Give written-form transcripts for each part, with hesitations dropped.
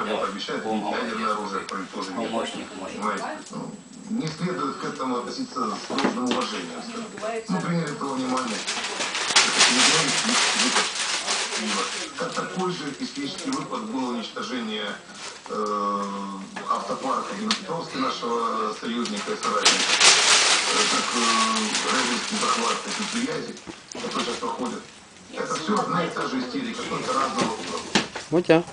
мне пообещают, и ядерное оружие тоже нет. Понимаете? Ну, не следует к этому относиться с должным уважением. Мы приняли это во внимание. Как такой же исторический выпад было уничтожение автопарка Днепропетровска, нашего союзника и соратника, как Рейдерский захват предприятий, который сейчас проходит. Это все одна и та же истерика, только разного уровня. Мотя.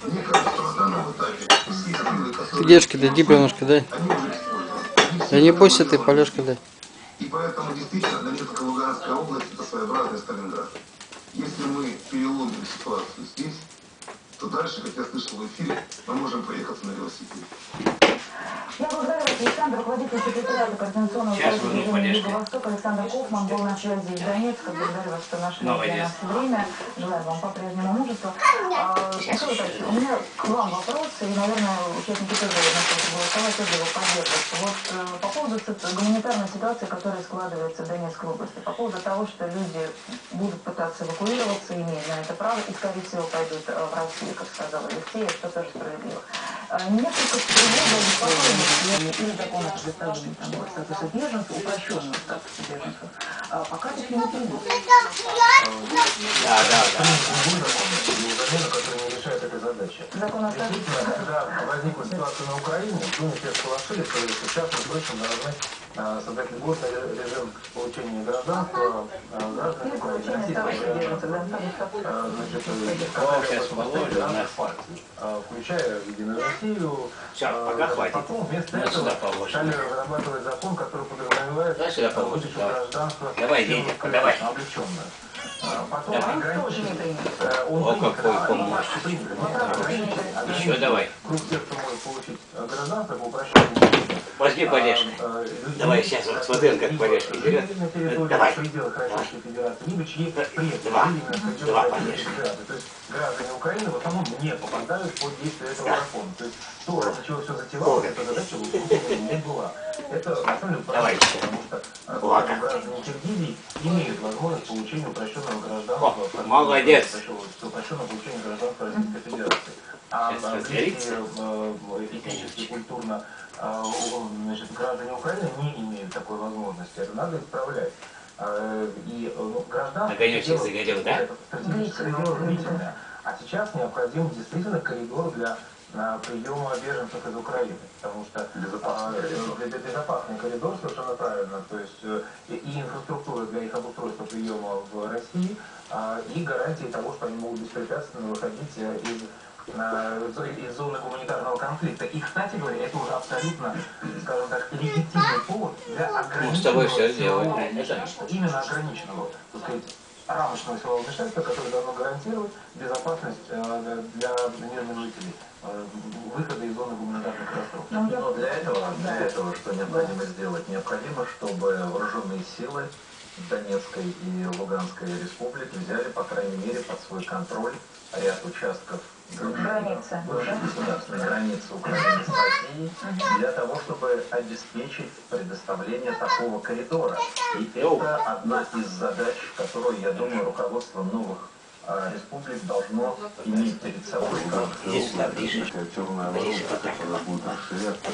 Мне кажется, что на данном этапе все силы, которые... Дедушке дай, немножко дай. Они уже использованы. Да не бойся ты, Полешка дай. И поэтому действительно Донецкая, Луганская область это своеобразный Сталинград. Если мы переломим ситуацию здесь, то дальше, как я слышал в эфире, мы можем проехаться на велосипеде. Я благодарю вас, Александр, руководитель секретариата Координационного совета Юго Востока Александр Кофман был на связи из Донецка. Благодарю вас, что нашли для нас время. Желаю вам по-прежнему мужества. У меня к вам вопрос, и, наверное, участники тоже начали голосовать, тоже его поддерживать. Вот по поводу гуманитарной ситуации, которая складывается в Донецкой области, по поводу того, что люди будут пытаться эвакуироваться, имеют на это право, и, скорее всего, пойдут в Россию, как сказал Алексей, что тоже справедливо. Несколько тревог беспокойных или закон о предоставлении статуса беженцев, упрощенного статуса беженцев, пока их не принято. Который не решает этой задачи. Действительно, когда возникла ситуация на Украине, мы все сполошились, что сейчас мы срочно должны создать льготный режим получения гражданства граждан украинских партий, включая Единую Россию. Потом вместо этого стали разрабатывать закон, который подразумевает выдачу гражданства облегченное. Потом Еще давай. Круг тех, кто может получить гражданство по упрощенному. Возьми Полешка. Давай сейчас вот смотрим, как Полешка берет. Давай. В пределах Российской Федерации, либо чьи предки Два Российской Полешка. Федерации. То есть граждане Украины в основном не попадают под действие этого закона. То есть то, ради чего все затевалось, эта задача не была. Это на самом деле правильно, потому что граждане Киргизии имеют возможность получения упрощенного гражданства. Молодец. Упрощенного получения гражданства Российской Федерации. А близкие этнически, культурно граждане Украины не имеют такой возможности. Это надо исправлять. И гражданство... Огонечек загорел, да? Длительное. А сейчас необходим действительно коридор для приема беженцев из Украины, потому что безопасный коридор совершенно правильно, то есть и инфраструктура для их обустройства приема в России, и гарантии того, что они могут беспрепятственно выходить из зоны гуманитарного конфликта. И, кстати говоря, это уже абсолютно, скажем так, легитимный повод для ограниченного силового вмешательства, именно ограниченного, так сказать, рамочного силового вмешательства, которое должно гарантировать безопасность для мирных жителей, выхода из зоны гуманитарных катастроф. Но для этого, что необходимо сделать? Необходимо, чтобы вооруженные силы Донецкой и Луганской республики взяли, по крайней мере, под свой контроль ряд участков бывшей государственной границы Украины с Россией, для того, чтобы обеспечить предоставление такого коридора. И это одна из задач, которую, я думаю, руководство новых республик должно иметь перед собой. Темная воронка, которая будет расширяться,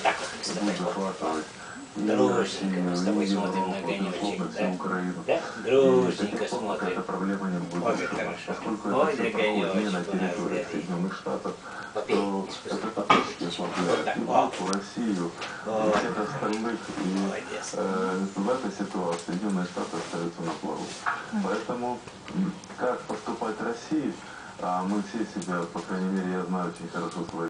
будет захватывать и Россию, с тобой и смотрим на Европу, огонечек, всю Украину. Да? Грустненько смотрим. Эта проблема не будет. Ой, как хорошо. Поскольку Ой, это все проходит не на территории Соединенных Штатов, то это фактически ослабляет Европу, Россию и всех остальных. И в этой ситуации Соединенные Штаты остаются на плаву. Поэтому как поступать России, мы все себя, по крайней мере, я знаю очень хорошо свои